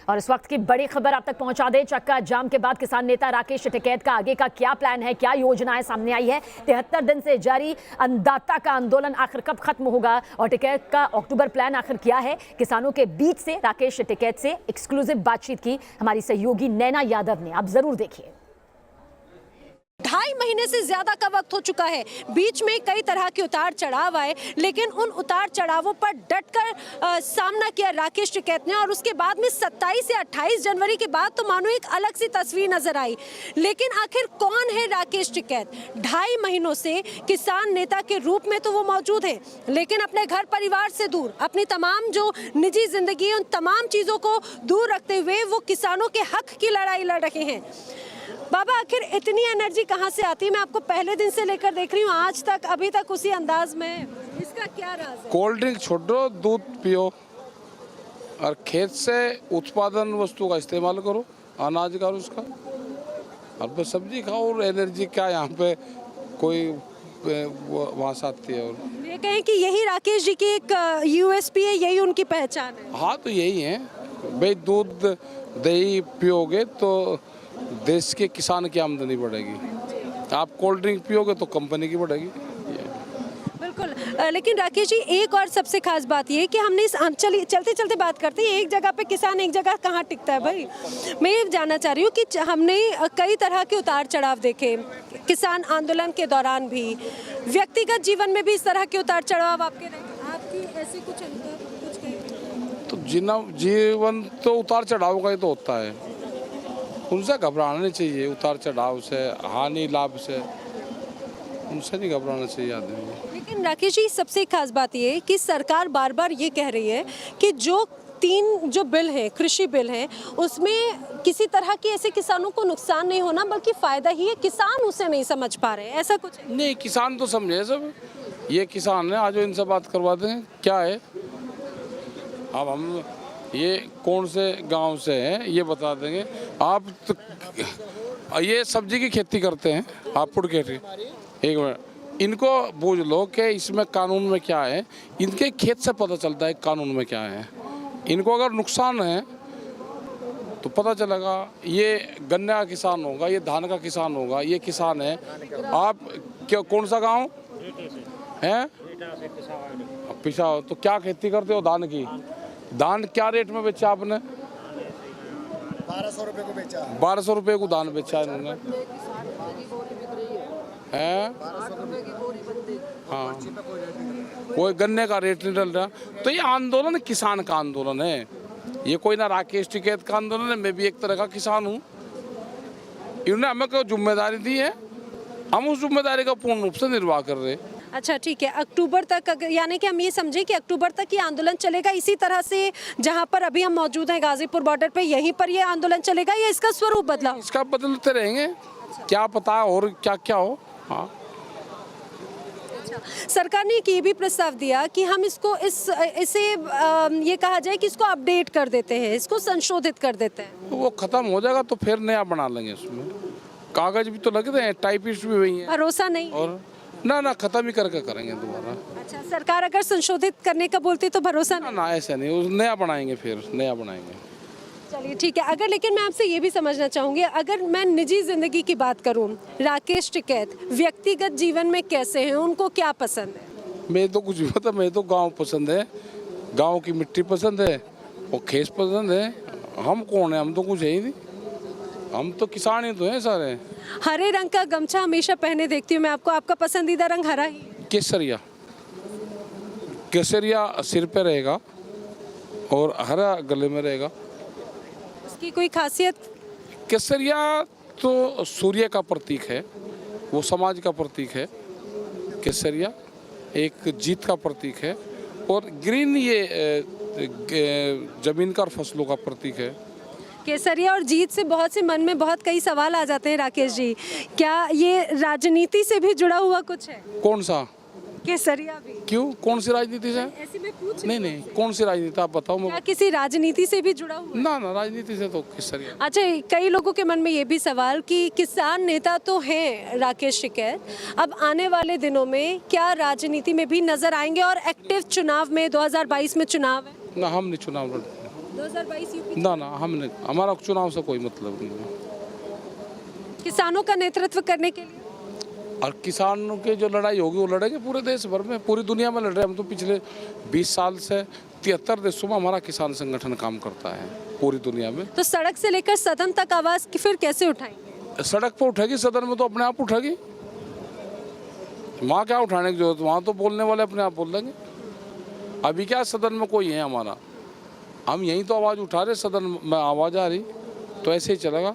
और इस वक्त की बड़ी खबर आप तक पहुंचा दें। चक्का जाम के बाद किसान नेता राकेश टिकैत का आगे का क्या प्लान है, क्या योजनाएं सामने आई है। 73 दिन से जारी अन्नदाता का आंदोलन आखिर कब खत्म होगा और टिकैत का अक्टूबर प्लान आखिर क्या है। किसानों के बीच से राकेश टिकैत से एक्सक्लूसिव बातचीत की हमारी सहयोगी नैना यादव ने, आप जरूर देखिए। 2.5 महीने से ज्यादा का वक्त हो चुका है। बीच में कई तरह के उतार चढ़ाव आए, लेकिन उन उतार चढ़ावों पर डटकर सामना किया राकेश टिकैत ने। और उसके बाद में 27 से 28 जनवरी के बाद तो मानो एक अलग सी तस्वीर नजर आई। लेकिन आखिर कौन है राकेश टिकैत? 2.5 महीनों से किसान नेता के रूप में तो वो मौजूद है, लेकिन अपने घर परिवार से दूर, अपनी तमाम जो निजी जिंदगी उन तमाम चीजों को दूर रखते हुए वो किसानों के हक की लड़ाई लड़ रहे हैं। बाबा, आखिर इतनी एनर्जी कहाँ से आती है? मैं आपको पहले दिन से लेकर देख रही हूँ, आज तक अभी तक उसी अंदाज में। इसका क्या राज है? कोल्ड ड्रिंक छोड़ो, दूध पियो और खेत से उत्पादन वस्तु का इस्तेमाल करो, अनाज का उसका, और सब्जी खाओ। और एनर्जी क्या यहाँ पे कोई वहाँ से आती है। और ये कहें कि यही राकेश जी की एक यूएसपी है, यही उनकी पहचान है। हाँ, तो यही है भाई, दूध दही पियोगे तो देश के किसान की आमदनी बढ़ेगी। आप कोल्ड ड्रिंक पियोगे तो कंपनी की बढ़ेगी। बिल्कुल। लेकिन राकेश जी, एक और सबसे खास बात ये है कि हमने इस चलते चलते बात करते हैं, एक जगह पे किसान एक जगह कहाँ टिकता है भाई। मैं ये जानना चाह रही हूँ कि हमने कई तरह के उतार चढ़ाव देखे, किसान आंदोलन के दौरान भी, व्यक्तिगत जीवन में भी इस तरह के उतार चढ़ाव आपकी ऐसी कुछ तो जीवन तो उतार चढ़ाव का ही तो होता है, उनसे घबराना नहीं चाहिए। उतार चढ़ाव से, हानि लाभ से, उनसे नहीं घबराना चाहिए आदमी। लेकिन राकेश जी, सबसे खास बात ये है कि सरकार बार बार ये कह रही है कि जो 3 बिल हैं, कृषि बिल हैं, उसमें किसी तरह की ऐसे किसानों को नुकसान नहीं होना बल्कि फायदा ही है। किसान उसे नहीं समझ पा रहे, ऐसा कुछ है? नहीं, किसान तो समझे सब। ये किसान है, आज इनसे बात करवा दें क्या है। अब हम ये कौन से गांव से हैं ये बता देंगे। आप तो ये सब्जी की खेती करते हैं, आप फूड खेती, एक मिनट, इनको पूछ लो कि इसमें कानून में क्या है। इनके खेत से पता चलता है कानून में क्या है। इनको अगर नुकसान है तो पता चलेगा। ये गन्ने का किसान होगा, ये धान का किसान होगा, ये किसान है। आप क्या, कौन सा गाँव है? पिछा। तो क्या खेती करते हो? धान की। धान क्या रेट में बेचा आपने? 1200 रुपए को बेचा। 1200 रुपए को धान बेचा इन्होंने, है? हाँ, कोई गन्ने का रेट नहीं डल रहा। तो ये आंदोलन किसान का आंदोलन है, ये कोई ना राकेश टिकैत का आंदोलन है। मैं भी एक तरह का किसान हूँ। इन्होंने हमें कोई जिम्मेदारी दी है, हम उस जिम्मेदारी का पूर्ण रूप से निर्वाह कर रहे हैं। अच्छा, ठीक है। अक्टूबर तक, यानी कि हम ये समझें कि अक्टूबर तक ये आंदोलन चलेगा इसी तरह से, जहां पर अभी हम मौजूद हैं गाजीपुर बॉर्डर पे, यहीं पर ये आंदोलन चलेगा या इसका स्वरूप बदला? इसका बदलते रहेंगे। अच्छा। क्या पता और क्या क्या हो। हाँ, अच्छा। सरकार ने ये भी प्रस्ताव दिया कि हम इसको इसे ये कहा जाए कि इसको अपडेट कर देते हैं, इसको संशोधित कर देते हैं। तो वो खत्म हो जाएगा तो फिर नया बना लेंगे। उसमें कागज भी तो लगते हैं, टाइपिस्ट भी वही है। भरोसा नहीं और ना खत्म ही करके करेंगे दोबारा। अच्छा, सरकार अगर संशोधित करने का बोलती तो भरोसा नहीं? ना ऐसा नहीं, नया बनाएंगे, फिर नया बनाएंगे। चलिए, ठीक है। अगर, लेकिन मैं आपसे ये भी समझना चाहूँगी, अगर मैं निजी जिंदगी की बात करूँ, राकेश टिकैत व्यक्तिगत जीवन में कैसे हैं, उनको क्या पसंद है? मैं तो कुछ भी पता, मैं तो गाँव पसंद है, गाँव की मिट्टी पसंद है और खेत पसंद है। हम कौन है? हम तो कुछ है ही नहीं, हम तो किसान ही तो हैं सारे। हरे रंग का गमछा हमेशा पहने देखती हूँ मैं आपको, आपका पसंदीदा रंग हरा ही? केसरिया। केसरिया सिर पे रहेगा और हरा गले में रहेगा। उसकी कोई खासियत? केसरिया तो सूर्य का प्रतीक है, वो समाज का प्रतीक है। केसरिया एक जीत का प्रतीक है। और ग्रीन ये जमीन का और फसलों का प्रतीक है। केसरिया और जीत से बहुत से मन में बहुत कई सवाल आ जाते हैं राकेश जी, क्या ये राजनीति से भी जुड़ा हुआ कुछ है? कौन सा? केसरिया भी? क्यों, कौन सी राजनीति से? ऐसे में पूछ नहीं, कौन सी राजनीति आप बताओ। क्या किसी राजनीति से भी जुड़ा हुआ? ना, राजनीति से तो केसरिया। अच्छा, कई लोगों के मन में ये भी सवाल कि किसान नेता तो हैं राकेश टिकैत, अब आने वाले दिनों में क्या राजनीति में भी नजर आएंगे और एक्टिव चुनाव में? 2022 में चुनाव है ना, हम नहीं चुनाव लड़ते। 2022 यूपी ना ना हमने हमारा चुनाव से कोई मतलब नहीं है। किसानों का नेतृत्व करने के लिए और किसानों की जो लड़ाई होगी वो लड़ेंगे पूरे देश भर में, पूरी दुनिया में लड़ रहे हैं। हम तो पिछले 20 साल से 73 देशों में हमारा किसान संगठन काम करता है पूरी दुनिया में। तो सड़क से लेकर सदन तक आवाज फिर कैसे उठाएंगे? सड़क पर उठेगी, सदन में तो अपने आप उठेगी। वहाँ क्या उठाने की जरूरत, वहाँ तो बोलने वाले अपने आप बोल देंगे। अभी क्या सदन में कोई है हमारा, हम यहीं तो आवाज़ उठा रहे, सदन में आवाज़ आ रही, तो ऐसे ही चलेगा।